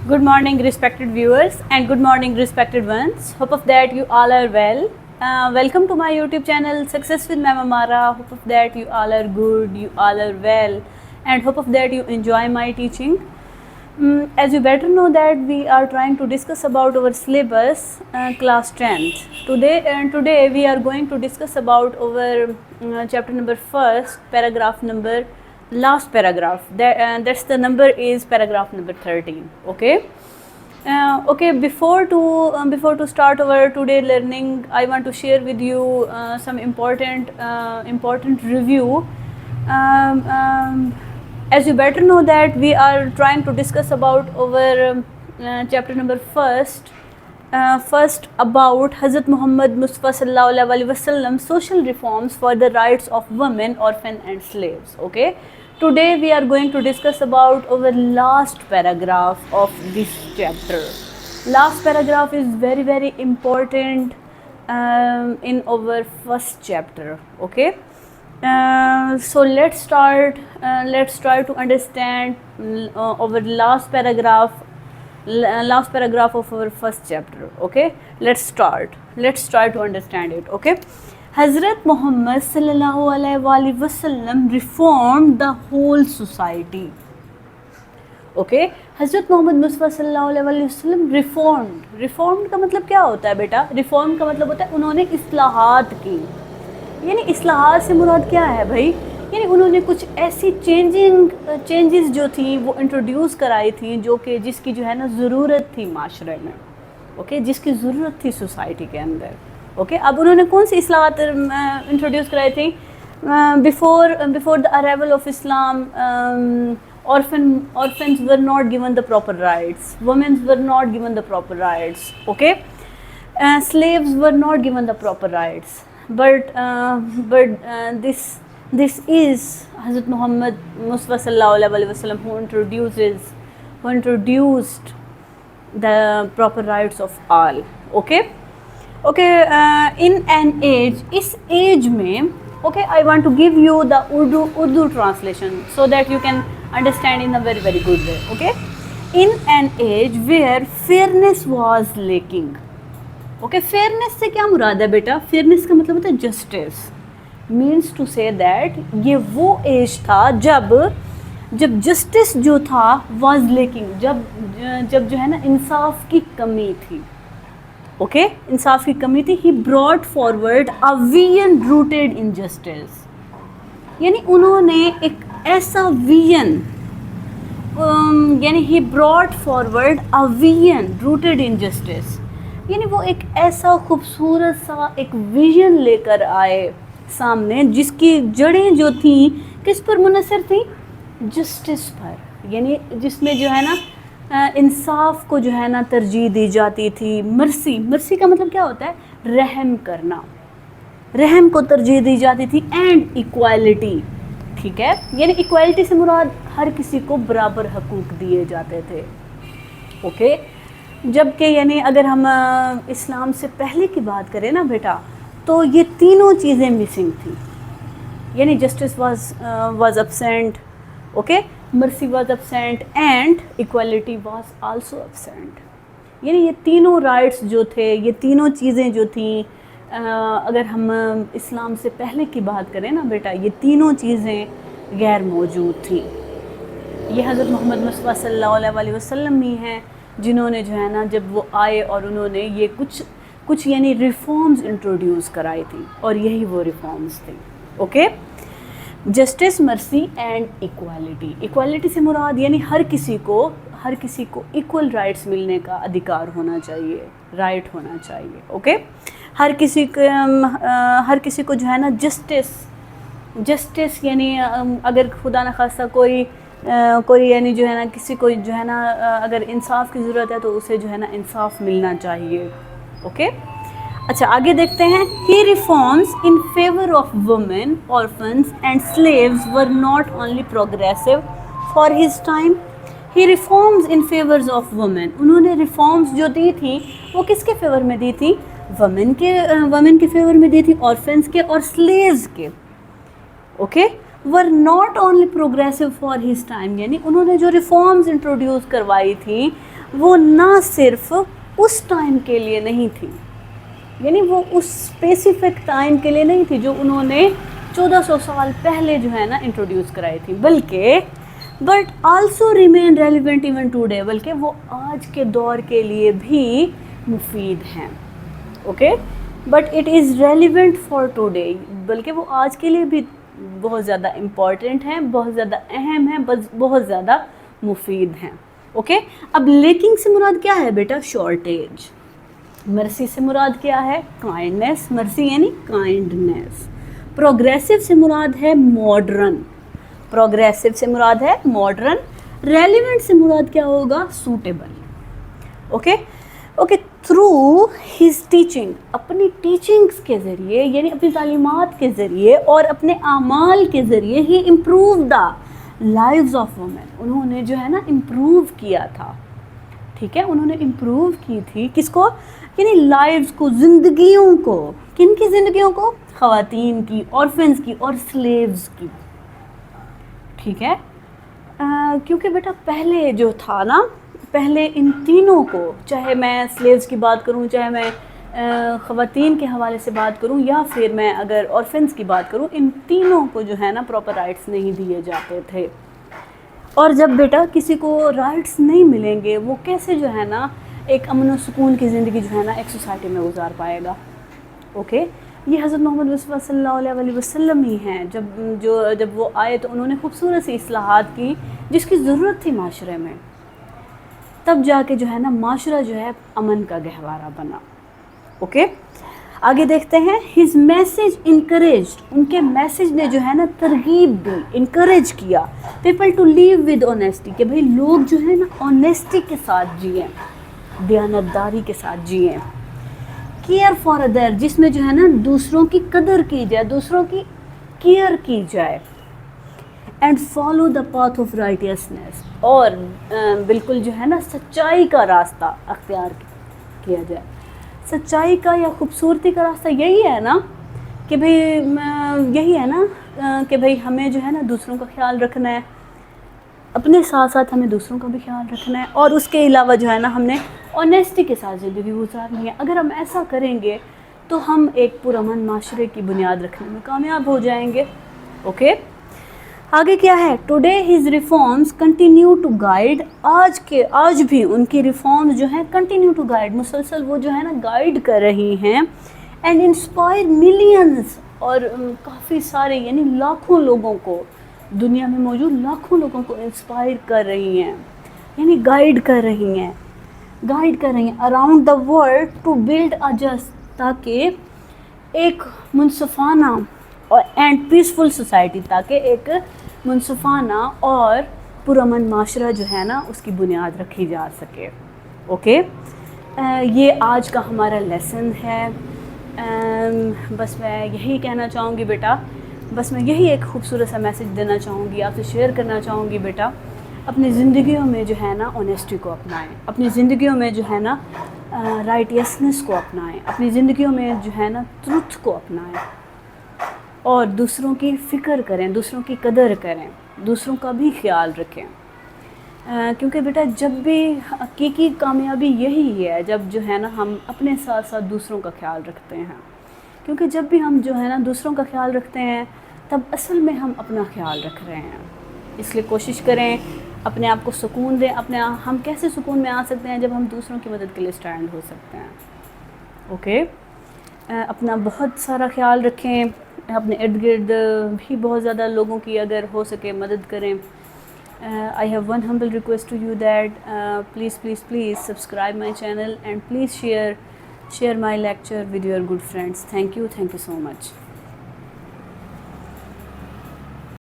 Good morning, respected viewers, and good morning, respected ones. Hope of that you all are well. Welcome to my YouTube channel, Success with Mama Mara. Hope of that you all are good, you all are well, and hope of that you enjoy my teaching. As you better know that we are trying to discuss about our syllabus, class 10th. Today we are going to discuss about our chapter number 1st, paragraph number last paragraph. That's the number is paragraph number 13. Okay. Before to start our today learning, I want to share with you some important review. As you better know that we are trying to discuss about our chapter number first about Hazrat Muhammad Mustafa Sallallahu Alaihi Wasallam social reforms for the rights of women, orphan and slaves. Okay. Today we are going to discuss about our last paragraph of this chapter. Last paragraph is very important in our first chapter. Okay. So let's start. Let's try to understand our last paragraph of our first chapter. Okay. Let's start. Let's try to understand it. Okay. Hazrat Muhammad sallallahu alaihi wasallam reformed the whole society. Okay. Hazrat Muhammad Mustafa sallallahu alaihi wasallam reformed का मतलब क्या होता है बेटा? Reform का मतलब होता है उन्होंने इस्लाहात की. यानी इस्लाहात से मुराद क्या है भाई? यानी उन्होंने कुछ ऐसी चेंजेस जो थी वो इंट्रोड्यूस कराई थी जो कि जिसकी जो है ना ज़रूरत थी माशरे में. ओके. जिसकी ज़रूरत थी सोसाइटी के अंदर. ओके. अब उन्होंने कौन सी इस्लाहात इंट्रोड्यूस कराई थी? Before the arrival of Islam, orphans were not given the proper rights, women were not given the proper rights. Okay. Slaves were not given the proper rights, but this is Hazrat Muhammad Mustafa Sallallahu Alaihi Wasallam who introduced the proper rights of all. Okay. In an age, इस age में, okay, I want to give you the Urdu translation so that you can understand in a very good way. Okay. In an age where fairness was lacking. Okay. Fairness से क्या मुराद है बेटा? Fairness का मतलब होता है justice. Means to say that ये वो age था जब justice जो था was lacking, जब जो है ना इंसाफ की कमी थी. ओके. इंसाफ की कमी थी. He brought forward a vision rooted in justice. यानी उन्होंने एक ऐसा विजन यानी he brought forward a vision rooted in justice. यानी वो एक ऐसा खूबसूरत सा एक विजन लेकर आए सामने जिसकी जड़ें जो थी किस पर मुनसर थी? जस्टिस पर. यानी जिसमें जो है ना इंसाफ को जो है ना तरजीह दी जाती थी. मर्सी का मतलब क्या होता है? रहम करना. रहम को तरजीह दी जाती थी. And equality. ठीक है. यानी इक्वालिटी से मुराद हर किसी को बराबर हकूक़ दिए जाते थे. ओके. जबकि यानी अगर हम इस्लाम से पहले की बात करें ना बेटा, तो ये तीनों चीज़ें मिसिंग थी. यानी justice was absent. Okay. mercy was absent and equality was also absent. यानी ये तीनों rights जो थे, ये तीनों चीज़ें जो थी, अगर हम इस्लाम से पहले की बात करें ना बेटा, ये तीनों चीज़ें गैर मौजूद थी. ये हज़रत मोहम्मद मुस्तफ़ा सल्लल्लाहु अलैहि वसल्लम ही हैं जिन्होंने जो है ना जब वो आए और उन्होंने ये कुछ यानी रिफॉर्म्स इंट्रोड्यूस कराई थी और यही वो रिफॉर्म्स थी. Okay. Justice, mercy and equality. Equality से मुराद यानी हर किसी को इक्वल राइट्स मिलने का अधिकार होना चाहिए, राइट होना चाहिए. ओके. हर किसी को जो है ना जस्टिस यानी अगर खुदा न खास्ता कोई यानी जो है ना किसी को जो है ना अगर इंसाफ की ज़रूरत है तो उसे जो है ना इंसाफ मिलना चाहिए. ओके. अच्छा, आगे देखते हैं. He reforms in favour of women, orphans and slaves were not only progressive for his time. He reforms in favours of women. उन्होंने रिफॉर्म्स जो दी थी वो किसके फेवर में दी थी? वुमेन के फेवर में दी थी, ऑर्फन्स के और स्लेव्स के. Okay. Were not only progressive for his time, यानी उन्होंने जो रिफॉर्म्स इंट्रोड्यूस करवाई थी वो ना सिर्फ उस टाइम के लिए नहीं थी, यानी वो उस स्पेसिफिक टाइम के लिए नहीं थी जो उन्होंने 1400 साल पहले जो है ना इंट्रोड्यूस कराई थी, बल्कि but also remain relevant even today, बल्कि वो आज के दौर के लिए भी मुफीद हैं. Okay, but it is relevant for today, बल्कि वो आज के लिए भी बहुत ज़्यादा इम्पॉर्टेंट हैं, बहुत ज़्यादा अहम हैं, बहुत ज़्यादा मुफीद हैं. ओके, अब लेकिंग से मुराद क्या है बेटा? शॉर्टेज. मर्सी से मुराद क्या है? काइंडनेस. मर्सी यानी काइंडनेस. प्रोग्रेसिव से मुराद है मॉडर्न. प्रोग्रेसिव से मुराद है मॉडर्न. रेलिवेंट से मुराद क्या होगा? Suitable. Okay okay. Through his teaching, अपनी टीचिंग्स के ज़रिए, यानी अपनी तालीमात के ज़रिए और अपने आमाल के ज़रिए ही improve the lives of women, उन्होंने जो है ना इम्प्रूव किया था. ठीक है, उन्होंने इम्प्रूव की थी किसको? यानी लाइव्स को, ज़िंदगियों को. किन की ज़िंदगियों को? ख़वातीन की, ऑर्फन्स की और स्लेव्स की. ठीक है, क्योंकि बेटा पहले जो था ना, पहले इन तीनों को, चाहे मैं स्लेव्स की बात करूं, चाहे मैं ख़वातीन के हवाले से बात करूं, या फिर मैं अगर ऑर्फन्स की बात करूं, इन तीनों को जो है ना प्रॉपर राइट्स नहीं दिए जाते थे. और जब बेटा किसी को राइट्स नहीं मिलेंगे, वो कैसे जो है ना एक अमन व सुकून की ज़िंदगी जो है ना एक सोसाइटी में गुजार पाएगा. ओके, ये हज़रत मोहम्मद मुस्तफ़ा सल्लल्लाहु अलैहि वसल्लम ही हैं. जब वो आए तो उन्होंने खूबसूरत सी इस्लाहात की जिसकी ज़रूरत थी माशरे में, तब जाके जो है ना माशरा जो है अमन का गहवारा बना. ओके, आगे देखते हैं. हिज मैसेज इनकरेज्ड, उनके मैसेज ने जो है ना तरगीब दी, इनकरेज किया people to live with honesty, कि भाई लोग जो है ना ऑनेस्टी के साथ जिएं, दयानतदारी के साथ जिएं. केयर फॉर अदर, जिसमें जो है ना दूसरों की कदर की जाए, दूसरों की केयर की जाए. And follow the path of righteousness, और बिल्कुल जो है ना सच्चाई का रास्ता अख्तियार किया जाए. सच्चाई का या खूबसूरती का रास्ता यही है ना कि भाई, यही है ना कि भाई हमें जो है ना दूसरों का ख्याल रखना है, अपने साथ साथ हमें दूसरों का भी ख्याल रखना है, और उसके अलावा जो है ना हमने ऑनेस्टी के साथ ज़िंदगी गुजारनी है. अगर हम ऐसा करेंगे तो हम एक पुरअमन माशरे की बुनियाद रखने में कामयाब हो जाएंगे. ओके, आगे क्या है? Today his reforms continue to guide, आज भी उनकी रिफॉर्म्स जो हैं कंटिन्यू टू गाइड, मुसलसल वो जो है ना गाइड कर रही हैं. एंड इंस्पायर मिलियंस, और काफ़ी सारे यानी लाखों लोगों को, दुनिया में मौजूद लाखों लोगों को इंस्पायर कर रही हैं, यानी गाइड कर रही हैं around the world to build a just, ताकि एक मुनसफाना और एंड पीसफुल सोसाइटी, ताकि एक मुनसफाना और पुरअमन माशरा जो है ना उसकी बुनियाद रखी जा सके. ओके, ये आज का हमारा लेसन है. बस मैं यही कहना चाहूँगी बेटा, बस मैं यही एक खूबसूरत सा मैसेज देना चाहूँगी, आपसे शेयर करना चाहूँगी बेटा, अपनी ज़िंदगियों में जो है ना ऑनेस्टी को अपनाएं, अपनी ज़िंदगियों में जो है ना राइटियसनेस को अपनाएं, अपनी ज़िंदगियों में जो है ना ट्रुथ को अपनाएं, और दूसरों की फ़िक्र करें, दूसरों की कदर करें, दूसरों का भी ख्याल रखें. क्योंकि बेटा जब भी हकीकी कामयाबी यही है जब जो है ना हम अपने साथ साथ दूसरों का ख्याल रखते हैं. क्योंकि जब भी हम जो है ना दूसरों का ख्याल रखते हैं तब असल में हम अपना ख्याल रख रहे हैं. इसलिए कोशिश करें अपने आप को सुकून दें. हम कैसे सुकून में आ सकते हैं? जब हम दूसरों की मदद के लिए स्टैंड हो सकते हैं. ओके, अपना बहुत सारा ख्याल रखें, अपने इर्द गिर्द भी बहुत ज़्यादा लोगों की अगर हो सके मदद करें. I have one humble request to you that please subscribe my channel and please share my lecture with your good friends. Thank you so much.